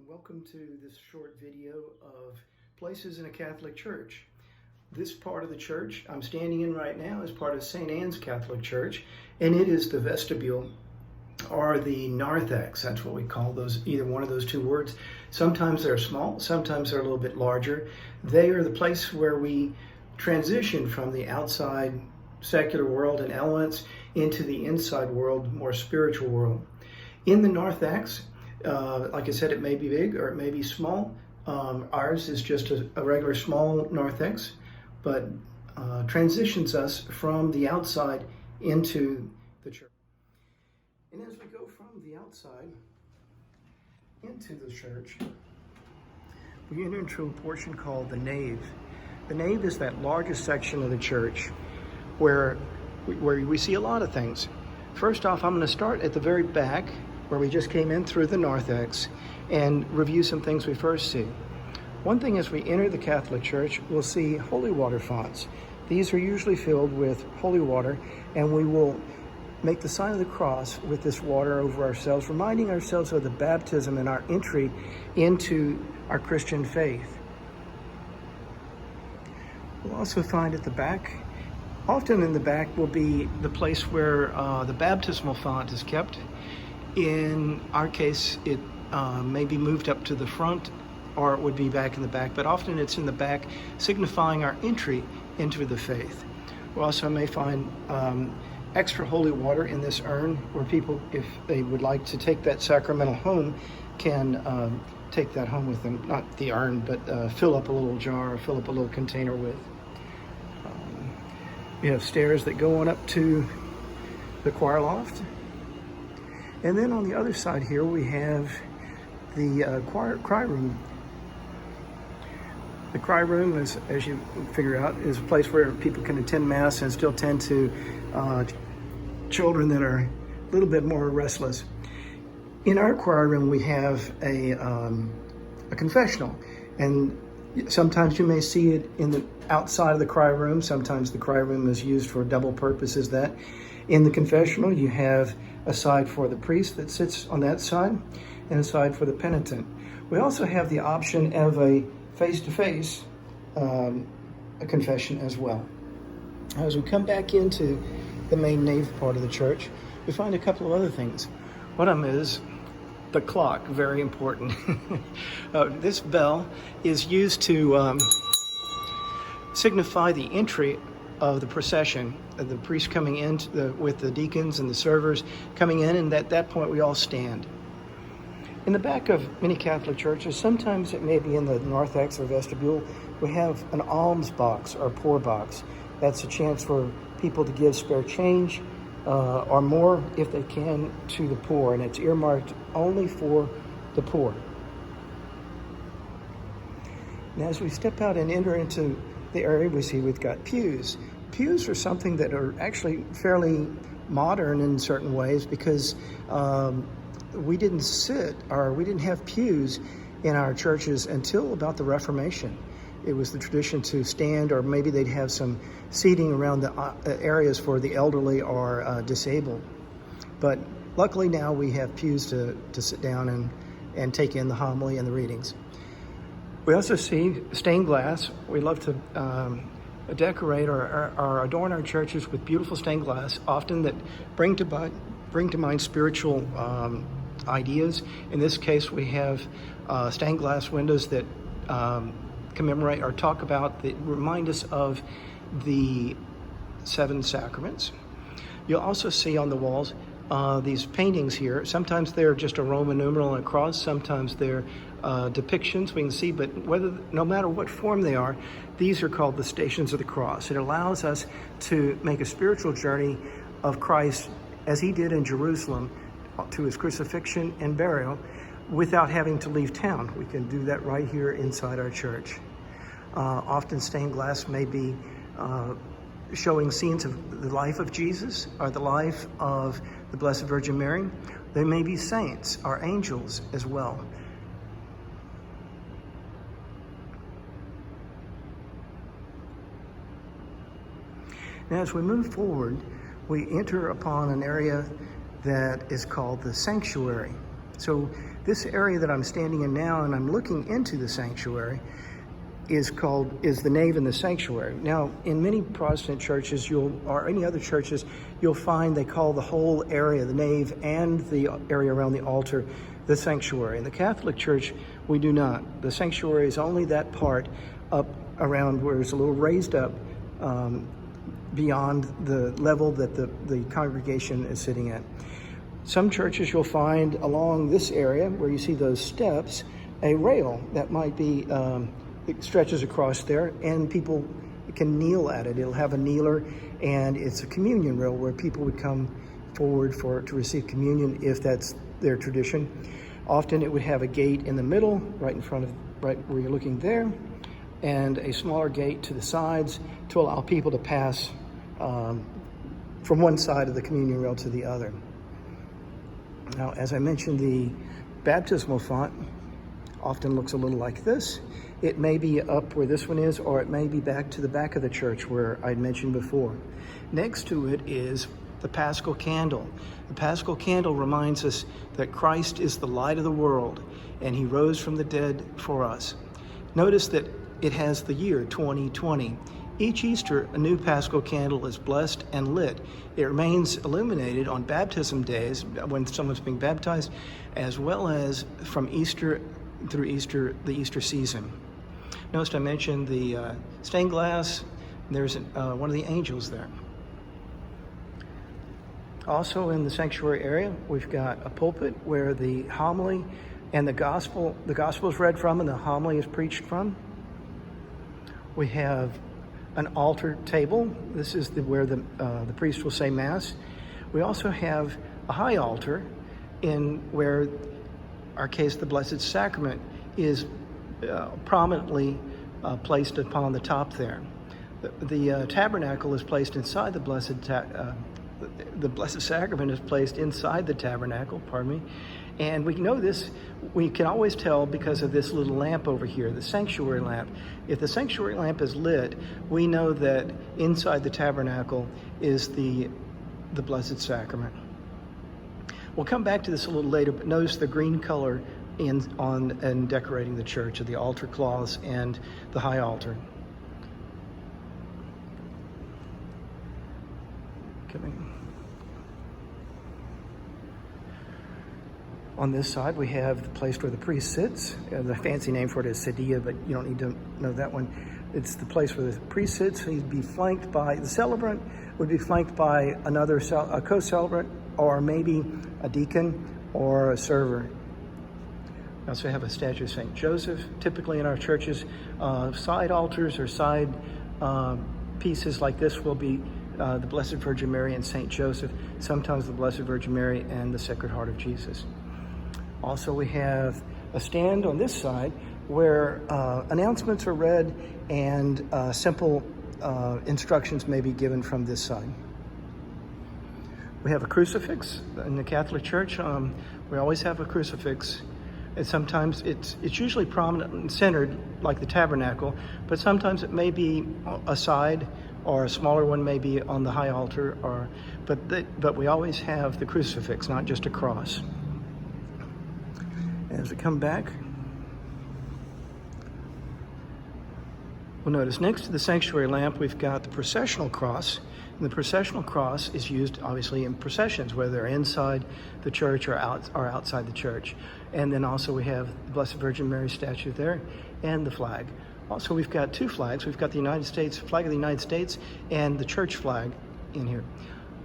Welcome to this short video of places in a Catholic church. This part of the church I'm standing in right now is part of St. Anne's Catholic Church, and it is the vestibule, or the narthex. That's what we call those, either one of those two words. Sometimes they're small, sometimes they're a little bit larger. They are the place where we transition from the outside secular world and elements into the inside world, more spiritual world. In the narthex, like I said, it may be big or it may be small. Ours is just a regular small narthex, but transitions us from the outside into the church. And as we go from the outside into the church, we enter into a portion called the nave. The nave is that largest section of the church where we see a lot of things. First off, I'm going to start at the very back, where we just came in through the narthex, and review some things we first see. One thing, as we enter the Catholic Church, we'll see holy water fonts. These are usually filled with holy water, and we will make the sign of the cross with this water over ourselves, reminding ourselves of the baptism and our entry into our Christian faith. We'll also find at the back, often in the back will be the place where the baptismal font is kept. In our case, it may be moved up to the front, or it would be back in the back, but often it's in the back, signifying our entry into the faith. We also may find extra holy water in this urn, where people, if they would like to take that sacramental home, can take that home with them. Not the urn, but fill up a little jar or fill up a little container with. We have stairs that go on up to the choir loft. And then on the other side here, we have the cry room. The cry room, is, as you figure out, is a place where people can attend Mass and still tend to children that are a little bit more restless. In our choir room, we have a confessional, and sometimes you may see it in the outside of the cry room. Sometimes the cry room is used for double purposes. That in the confessional, you have a side for the priest that sits on that side, and a side for the penitent. We also have the option of a face-to-face a confession as well. As we come back into the main nave part of the church, we find a couple of other things. One of them is the clock, very important. This bell is used to signify the entry of the procession, the priest coming in with the deacons and the servers coming in, and at that point we all stand. In the back of many Catholic churches, sometimes it may be in the narthex or vestibule, we have an alms box or poor box. That's a chance for people to give spare change or more, if they can, to the poor, and it's earmarked only for the poor. Now, as we step out and enter into the area, we see we've got pews. Pews are something that are actually fairly modern in certain ways, because we didn't have pews in our churches until about the Reformation. It was the tradition to stand, or maybe they'd have some seating around the areas for the elderly or disabled. But luckily now we have pews to sit down and take in the homily and the readings. We also see stained glass. We love to decorate or adorn our churches with beautiful stained glass, often that bring to mind spiritual ideas. In this case, we have stained glass windows that commemorate or talk about, that remind us of the 7 sacraments. You'll also see on the walls these paintings here. Sometimes they're just a Roman numeral and a cross. Sometimes they're depictions we can see, but no matter what form they are, these are called the Stations of the Cross. It allows us to make a spiritual journey of Christ as he did in Jerusalem to his crucifixion and burial without having to leave town. We can do that right here inside our church. Often stained glass may be showing scenes of the life of Jesus or the life of the Blessed Virgin Mary. They may be saints or angels as well. Now, as we move forward, we enter upon an area that is called the sanctuary. So This area that I'm standing in now, and I'm looking into the sanctuary, is the nave in the sanctuary. Now, in many Protestant churches, or any other churches, you'll find they call the whole area, the nave and the area around the altar, the sanctuary. In the Catholic Church, we do not. The sanctuary is only that part up around where it's a little raised up beyond the level that the congregation is sitting at. Some churches you'll find along this area where you see those steps, a rail that might be it stretches across there, and people can kneel at it. It'll have a kneeler, and it's a communion rail where people would come forward to receive communion if that's their tradition. Often it would have a gate in the middle, right where you're looking there, and a smaller gate to the sides to allow people to pass from one side of the communion rail to the other. Now, as I mentioned, the baptismal font often looks a little like this. It may be up where this one is, or it may be back to the back of the church where I'd mentioned before. Next to it is the Paschal candle. The Paschal candle reminds us that Christ is the light of the world, and he rose from the dead for us. Notice that it has the year 2020. Each Easter, a new Paschal candle is blessed and lit. It remains illuminated on baptism days when someone's being baptized, as well as from Easter through the Easter season. Notice I mentioned the stained glass. There's one of the angels there. Also in the sanctuary area, we've got a pulpit where the homily and the gospel is read from and the homily is preached from. We have an altar table. This is where the priest will say Mass. We also have a high altar where our case, the Blessed Sacrament, is prominently placed upon the top there. The tabernacle is placed inside the the Blessed Sacrament is placed inside the tabernacle, and we know this, we can always tell because of this little lamp over here, the sanctuary lamp. If the sanctuary lamp is lit, we know that inside the tabernacle is the Blessed Sacrament. We'll come back to this a little later, but notice the green color in decorating the church of the altar cloths and the high altar. On this side, we have the place where the priest sits. The fancy name for it is sedia, but you don't need to know that one. It's the place where the priest sits. He'd be flanked by the celebrant, would be flanked by a co-celebrant, or maybe a deacon or a server. We also have a statue of St. Joseph. Typically in our churches, side altars or side pieces like this will be the Blessed Virgin Mary and St. Joseph, sometimes the Blessed Virgin Mary and the Sacred Heart of Jesus. Also, we have a stand on this side where announcements are read and simple instructions may be given from this side. We have a crucifix in the Catholic Church. We always have a crucifix. And sometimes it's usually prominent and centered like the tabernacle, but sometimes it may be aside, or a smaller one may be on the high altar, but we always have the crucifix, not just a cross. As we come back, we'll notice next to the sanctuary lamp, we've got the processional cross. And the processional cross is used, obviously, in processions, whether they're inside the church or outside the church. And then also we have the Blessed Virgin Mary statue there and the flag. Also, we've got two flags. We've got the United States, flag of the United States, and the church flag in here.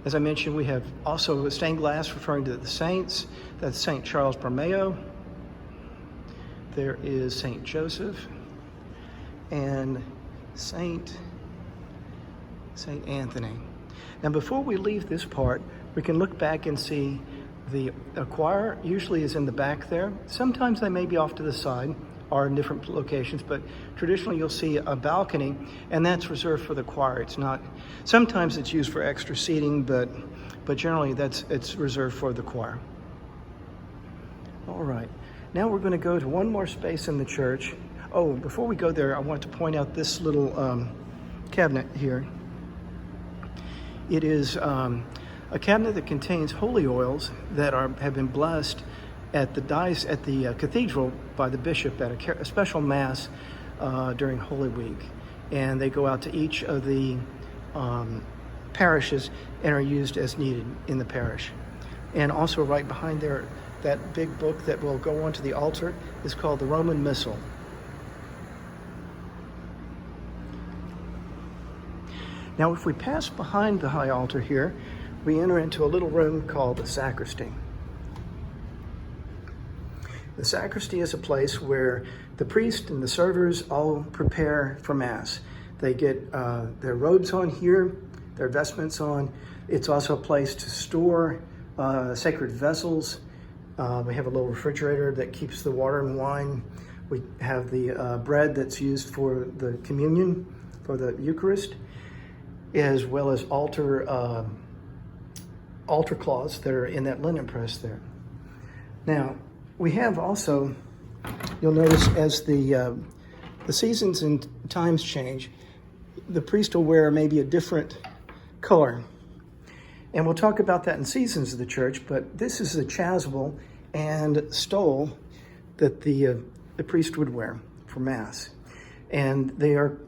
As I mentioned, we have also a stained glass referring to the saints. That's St. Charles Borromeo. There is St. Joseph and St. Anthony. Now, before we leave this part, we can look back and see the choir usually is in the back there. Sometimes they may be off to the side or in different locations, but traditionally you'll see a balcony, and that's reserved for the choir. It's not. Sometimes it's used for extra seating, but generally it's reserved for the choir. All right. Now we're going to go to one more space in the church. Oh, before we go there, I want to point out this little cabinet here. It is a cabinet that contains holy oils that have been blessed at the cathedral by the bishop at a special mass during Holy Week, and they go out to each of the parishes and are used as needed in the parish. And also right behind there, that big book that will go onto the altar is called the Roman Missal. Now, if we pass behind the high altar here, we enter into a little room called the sacristy. The sacristy is a place where the priest and the servers all prepare for Mass. They get their robes on here, their vestments on. It's also a place to store sacred vessels. We have a little refrigerator that keeps the water and wine. We have the bread that's used for the communion, for the Eucharist, as well as altar cloths that are in that linen press there. Now, we have also, you'll notice as the seasons and times change, the priest will wear maybe a different color. And we'll talk about that in Seasons of the Church, but this is a chasuble and stole that the priest would wear for Mass. And they're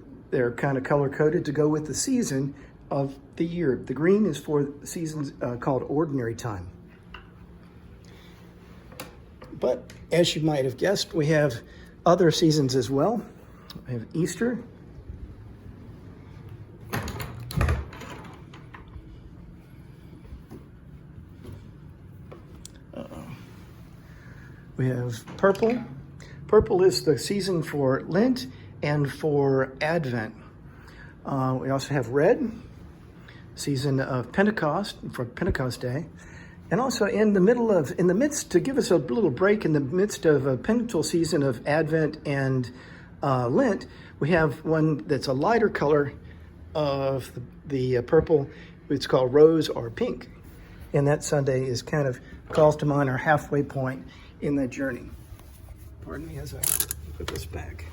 kind of color-coded to go with the season of the year. The green is for seasons called ordinary time. But as you might have guessed, we have other seasons as well. We have Easter. We have purple. Purple is the season for Lent and for Advent. We also have red, season of Pentecost, for Pentecost Day. And also in the midst, to give us a little break in the midst of a pentecost season of Advent and Lent, we have one that's a lighter color of the purple. It's called rose or pink. And that Sunday is kind of calls to mind our halfway point in that journey. Pardon me as I put this back.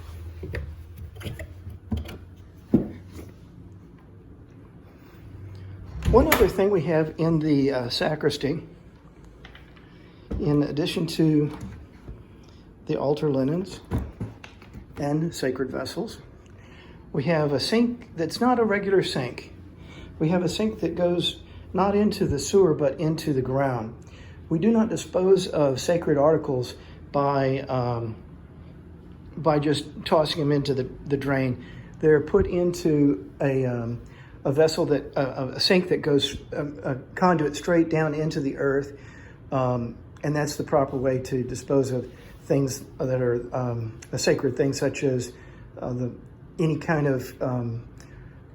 One other thing we have in the sacristy, in addition to the altar linens and sacred vessels, we have a sink that's not a regular sink. We have a sink that goes not into the sewer but into the ground. We do not dispose of sacred articles by just tossing them into the drain. They're put into a vessel that a sink that goes a conduit straight down into the earth, and that's the proper way to dispose of things that are a sacred thing, such as any kind of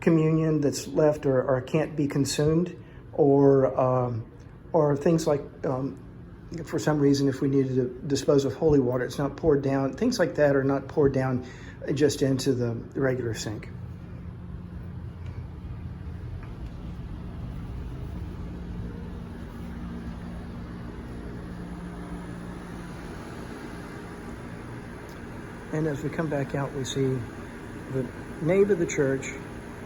communion that's left or can't be consumed, or things like, for some reason, if we needed to dispose of holy water, it's not poured down. Things like that are not poured down just into the regular sink. And as we come back out, we see the nave of the church,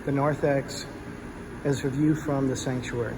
the narthex, as a view from the sanctuary.